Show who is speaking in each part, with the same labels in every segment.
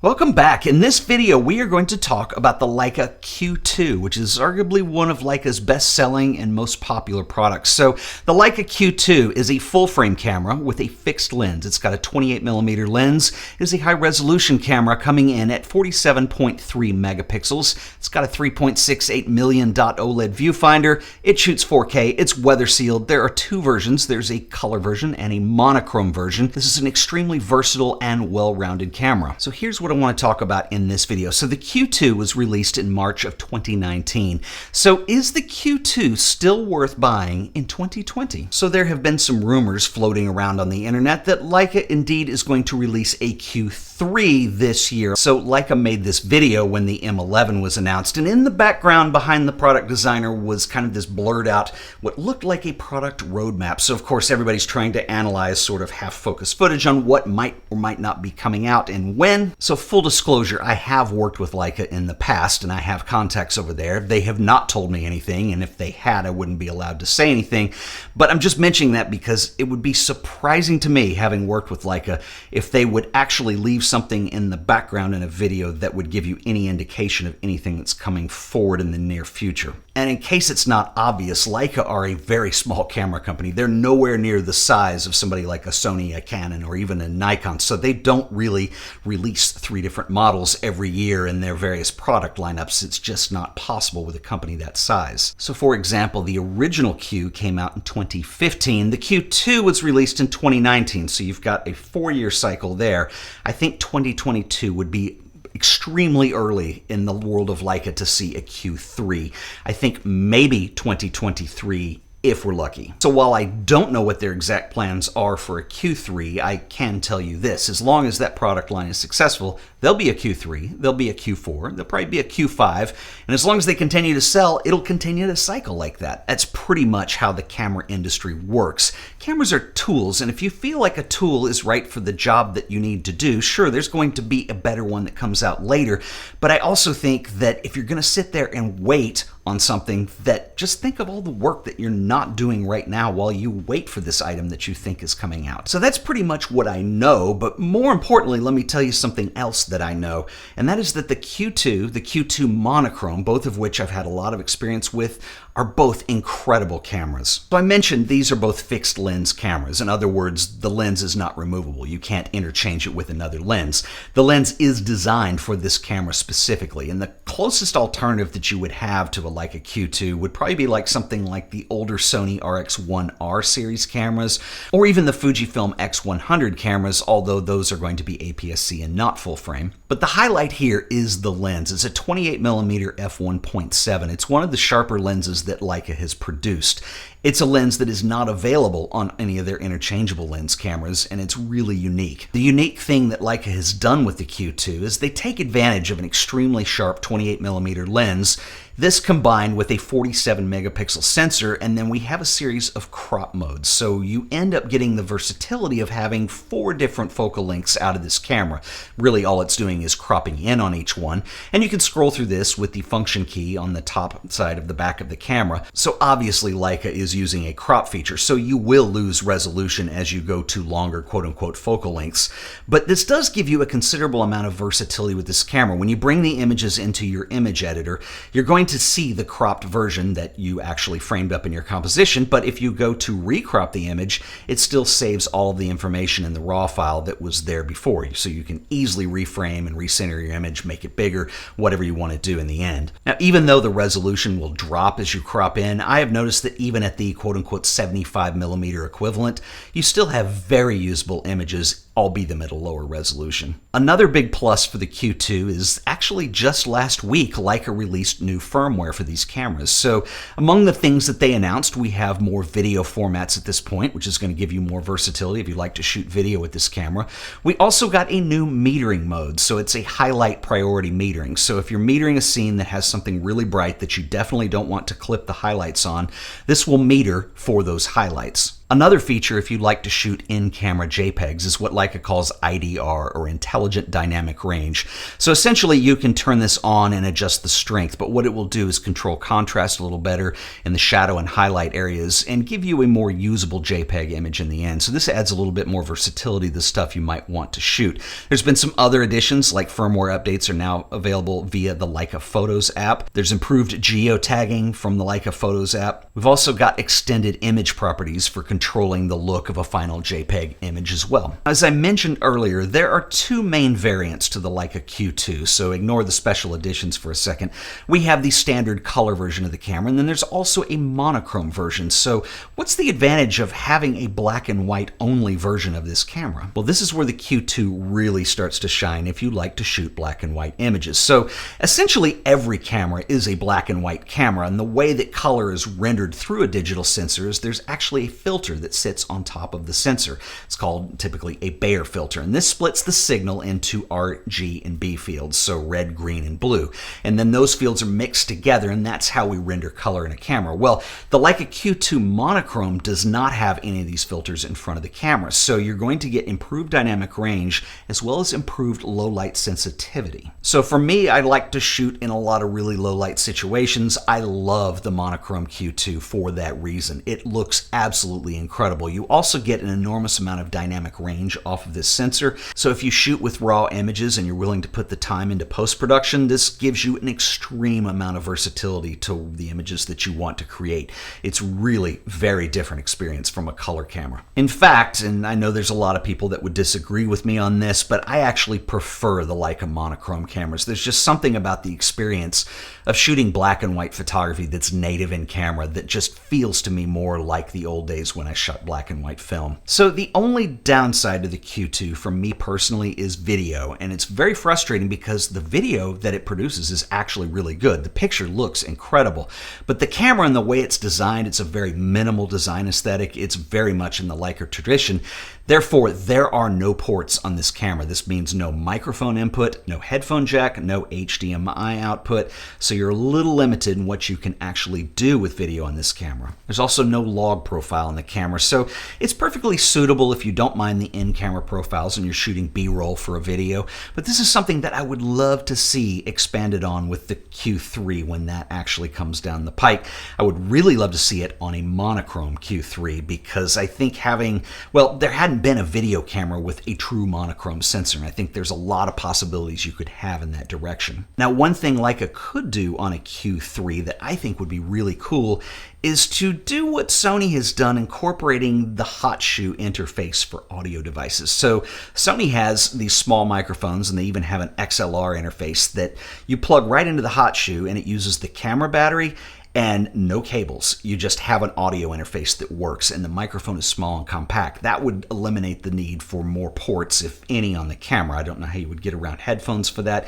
Speaker 1: Welcome back. In this video, we are going to talk about the Leica Q2, which is arguably one of Leica's best-selling and most popular products. So the Leica Q2 is a full-frame camera with a fixed lens. It's got a 28mm lens. It is a high-resolution camera coming in at 47.3 megapixels. It's got a 3.68 million dot OLED viewfinder. It shoots 4K. It's weather-sealed. There are two versions. There's a color version and a monochrome version. This is an extremely versatile and well-rounded camera. So here's what I want to talk about in this video. So the Q2 was released in March of 2019. So is the Q2 still worth buying in 2020? So there have been some rumors floating around on the internet that Leica indeed is going to release a Q3 this year. So Leica made this video when the M11 was announced, and in the background behind the product designer was kind of this blurred out, what looked like a product roadmap. So of course everybody's trying to analyze sort of half-focus footage on what might or might not be coming out and when. So full disclosure, I have worked with Leica in the past and I have contacts over there. They have not told me anything, and if they had, I wouldn't be allowed to say anything. But I'm just mentioning that because it would be surprising to me, having worked with Leica, if they would actually leave something in the background in a video that would give you any indication of anything that's coming forward in the near future. And in case it's not obvious, Leica are a very small camera company. They're nowhere near the size of somebody like a Sony, a Canon, or even a Nikon. So they don't really release 3 different models every year in their various product lineups. It's just not possible with a company that size. So for example, the original Q came out in 2015. The Q2 was released in 2019. So you've got a 4-year cycle there. I think 2022 would be extremely early in the world of Leica to see a Q3. I think maybe 2023 if we're lucky. So while I don't know what their exact plans are for a Q3, I can tell you this: as long as that product line is successful, there'll be a Q3, there'll be a Q4, there'll probably be a Q5, and as long as they continue to sell, it'll continue to cycle like that. That's pretty much how the camera industry works. Cameras are tools, and if you feel like a tool is right for the job that you need to do, sure, there's going to be a better one that comes out later, but I also think that if you're going to sit there and wait on something, that just think of all the work that you're not doing right now while you wait for this item that you think is coming out. So that's pretty much what I know, but more importantly, let me tell you something else that I know, and that is that the Q2 monochrome, both of which I've had a lot of experience with, are both incredible cameras. So I mentioned these are both fixed lens cameras. In other words, the lens is not removable. You can't interchange it with another lens. The lens is designed for this camera specifically, and the closest alternative that you would have to a Leica Q2 would probably be like something like the older Sony RX1R series cameras, or even the Fujifilm X100 cameras, although those are going to be APS-C and not full frame. But the highlight here is the lens. It's a 28mm f1.7. It's one of the sharper lenses that Leica has produced. It's a lens that is not available on any of their interchangeable lens cameras, and it's really unique. The unique thing that Leica has done with the Q2 is they take advantage of an extremely sharp 28mm lens, this combined with a 47 megapixel sensor, and then we have a series of crop modes. So you end up getting the versatility of having 4 different focal lengths out of this camera. Really all it's doing is cropping in on each one, and you can scroll through this with the function key on the top side of the back of the camera. So obviously Leica is using a crop feature, so you will lose resolution as you go to longer quote-unquote focal lengths. But this does give you a considerable amount of versatility with this camera. When you bring the images into your image editor, you're going to see the cropped version that you actually framed up in your composition, but if you go to recrop the image, it still saves all of the information in the raw file that was there before, so you can easily reframe and recenter your image, make it bigger, whatever you want to do in the end. Now, even though the resolution will drop as you crop in, I have noticed that even at the quote-unquote 75mm equivalent, you still have very usable images, albeit them at a lower resolution. Another big plus for the Q2 is actually just last week, Leica released new firmware for these cameras. So among the things that they announced, we have more video formats at this point, which is going to give you more versatility if you like to shoot video with this camera. We also got a new metering mode, so it's a highlight priority metering. So if you're metering a scene that has something really bright that you definitely don't want to clip the highlights on, this will meter for those highlights. Another feature, if you'd like to shoot in-camera JPEGs, is what Leica calls IDR, or Intelligent Dynamic Range. So essentially you can turn this on and adjust the strength, but what it will do is control contrast a little better in the shadow and highlight areas and give you a more usable JPEG image in the end. So this adds a little bit more versatility to the stuff you might want to shoot. There's been some other additions, like firmware updates are now available via the Leica Photos app. There's improved geotagging from the Leica Photos app. We've also got extended image properties for controlling the look of a final JPEG image as well. As I mentioned earlier, there are two main variants to the Leica Q2, so ignore the special editions for a second. We have the standard color version of the camera, and then there's also a monochrome version. So what's the advantage of having a black and white only version of this camera? Well, this is where the Q2 really starts to shine if you like to shoot black and white images. So essentially every camera is a black and white camera, and the way that color is rendered through a digital sensor is there's actually a filter that sits on top of the sensor. It's called typically a Bayer filter, and this splits the signal into R, G, and B fields, so red, green, and blue. And then those fields are mixed together, and that's how we render color in a camera. Well, the Leica Q2 monochrome does not have any of these filters in front of the camera, so you're going to get improved dynamic range as well as improved low light sensitivity. So for me, I like to shoot in a lot of really low light situations. I love the monochrome Q2 for that reason. It looks absolutely incredible. You also get an enormous amount of dynamic range off of this sensor. So if you shoot with raw images and you're willing to put the time into post-production, this gives you an extreme amount of versatility to the images that you want to create. It's really very different experience from a color camera. In fact, and I know there's a lot of people that would disagree with me on this, but I actually prefer the Leica monochrome cameras. There's just something about the experience of shooting black and white photography that's native in camera that just feels to me more like the old days when I shot black and white film. So the only downside to the Q2 for me personally is video, and it's very frustrating because the video that it produces is actually really good. The picture looks incredible, but the camera and the way it's designed, it's a very minimal design aesthetic. It's very much in the Leica tradition. Therefore, there are no ports on this camera. This means no microphone input, no headphone jack, no HDMI output, so you're a little limited in what you can actually do with video on this camera. There's also no log profile on the camera, so it's perfectly suitable if you don't mind the in-camera profiles and you're shooting B-roll for a video, but this is something that I would love to see expanded on with the Q3 when that actually comes down the pike. I would really love to see it on a monochrome Q3 because I think there hadn't been a video camera with a true monochrome sensor, and I think there's a lot of possibilities you could have in that direction. Now, one thing Leica could do on a Q3 that I think would be really cool is to do what Sony has done, incorporating the hot shoe interface for audio devices. So Sony has these small microphones, and they even have an XLR interface that you plug right into the hot shoe, and it uses the camera battery and no cables. You just have an audio interface that works, and the microphone is small and compact. That would eliminate the need for more ports, if any, on the camera. I don't know how you would get around headphones for that.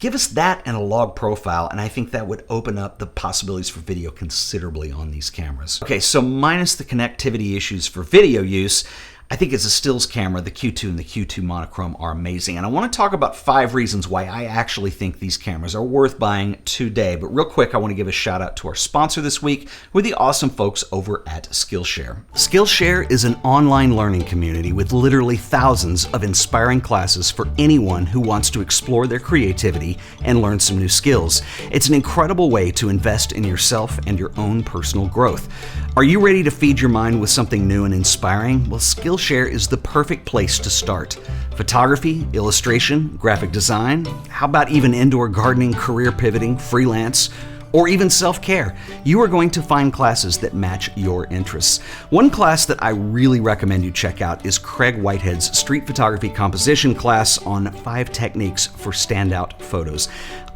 Speaker 1: Give us that and a log profile, and I think that would open up the possibilities for video considerably on these cameras. Okay, so minus the connectivity issues for video use, I think as a stills camera, the Q2 and the Q2 monochrome are amazing, and I want to talk about 5 reasons why I actually think these cameras are worth buying today. But real quick, I want to give a shout out to our sponsor this week, who are the awesome folks over at Skillshare. Skillshare is an online learning community with literally thousands of inspiring classes for anyone who wants to explore their creativity and learn some new skills. It's an incredible way to invest in yourself and your own personal growth. Are you ready to feed your mind with something new and inspiring? Well, Skillshare is the perfect place to start. Photography, illustration, graphic design, how about even indoor gardening, career pivoting, freelance, or even self-care? You are going to find classes that match your interests. One class that I really recommend you check out is Craig Whitehead's Street Photography Composition class on 5 techniques for standout photos.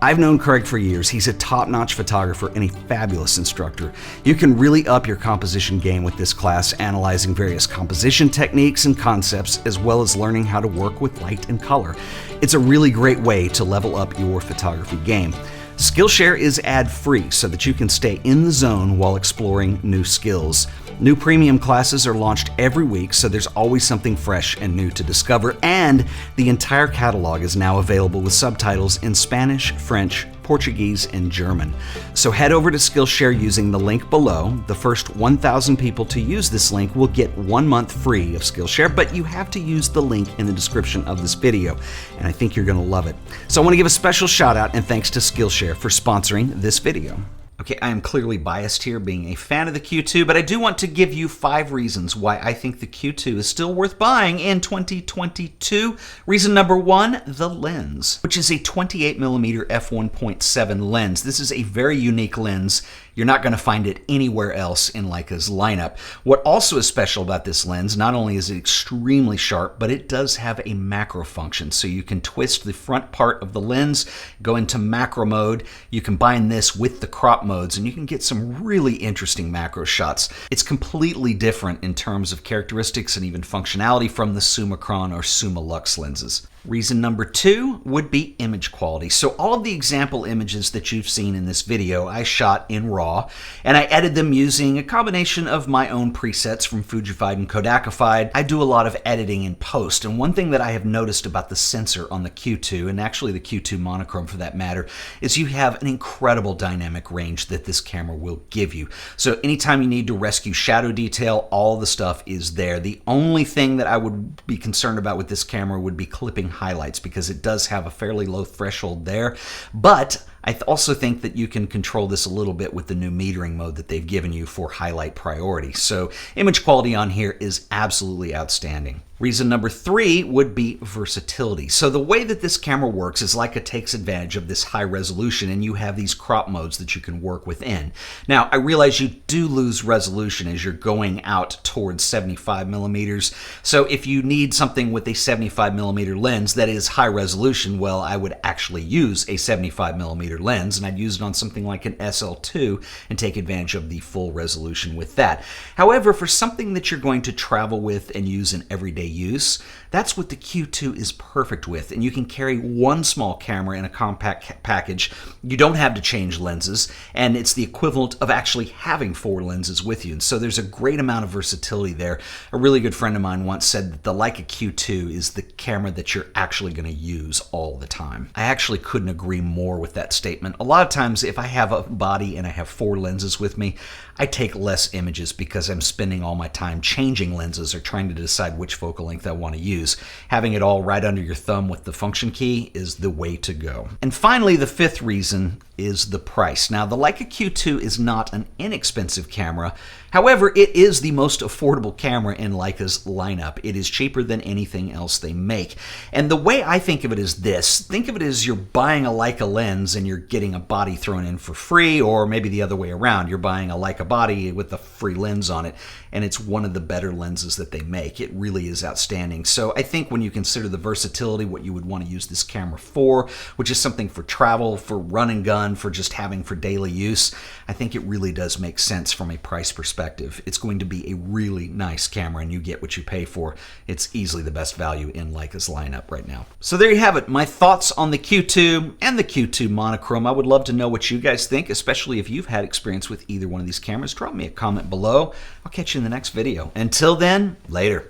Speaker 1: I've known Craig for years. He's a top-notch photographer and a fabulous instructor. You can really up your composition game with this class, analyzing various composition techniques and concepts, as well as learning how to work with light and color. It's a really great way to level up your photography game. Skillshare is ad-free so that you can stay in the zone while exploring new skills. New premium classes are launched every week, so there's always something fresh and new to discover, and the entire catalog is now available with subtitles in Spanish, French, Portuguese, and German. So head over to Skillshare using the link below. The first 1,000 people to use this link will get 1 month free of Skillshare, but you have to use the link in the description of this video, and I think you're going to love it. So I want to give a special shout out and thanks to Skillshare for sponsoring this video. Okay, I am clearly biased here, being a fan of the Q2, but I do want to give you 5 reasons why I think the Q2 is still worth buying in 2022. Reason number 1, the lens, which is a 28mm f1.7 lens. This is a very unique lens. You're not going to find it anywhere else in Leica's lineup. What also is special about this lens, not only is it extremely sharp, but it does have a macro function. So you can twist the front part of the lens, go into macro mode. You combine this with the crop modes, and you can get some really interesting macro shots. It's completely different in terms of characteristics and even functionality from the Summicron or Summilux lenses. Reason number 2 would be image quality. So all of the example images that you've seen in this video, I shot in RAW, and I edited them using a combination of my own presets from Fujified and Kodakified. I do a lot of editing in post, and one thing that I have noticed about the sensor on the Q2, and actually the Q2 monochrome for that matter, is you have an incredible dynamic range that this camera will give you. So anytime you need to rescue shadow detail, all the stuff is there. The only thing that I would be concerned about with this camera would be clipping highlights, because it does have a fairly low threshold there. But I also think that you can control this a little bit with the new metering mode that they've given you for highlight priority. So image quality on here is absolutely outstanding. Reason number 3 would be versatility. So the way that this camera works is Leica takes advantage of this high resolution, and you have these crop modes that you can work within. Now, I realize you do lose resolution as you're going out towards 75mm. So if you need something with a 75mm lens that is high resolution, well, I would actually use a 75mm lens, and I'd use it on something like an SL2 and take advantage of the full resolution with that. However, for something that you're going to travel with and use in everyday use, that's what the Q2 is perfect with, and you can carry one small camera in a compact package. You don't have to change lenses, and it's the equivalent of actually having 4 lenses with you, and so there's a great amount of versatility there. A really good friend of mine once said that the Leica Q2 is the camera that you're actually going to use all the time. I actually couldn't agree more with that statement. A lot of times if I have a body and I have 4 lenses with me, I take less images because I'm spending all my time changing lenses or trying to decide which focal length I want to use. Having it all right under your thumb with the function key is the way to go. And finally, the 5th reason is the price. Now, the Leica Q2 is not an inexpensive camera. However, it is the most affordable camera in Leica's lineup. It is cheaper than anything else they make. And the way I think of it is this. Think of it as you're buying a Leica lens and you're getting a body thrown in for free, or maybe the other way around. You're buying a Leica body with a free lens on it, and it's one of the better lenses that they make. It really is outstanding. So I think when you consider the versatility, what you would want to use this camera for, which is something for travel, for run and gun, for just having for daily use, I think it really does make sense from a price perspective. It's going to be a really nice camera, and you get what you pay for. It's easily the best value in Leica's lineup right now. So there you have it, my thoughts on the Q2 and the Q2 monochrome. I would love to know what you guys think, especially if you've had experience with either one of these cameras. Drop me a comment below. I'll catch you in the next video. Until then, later.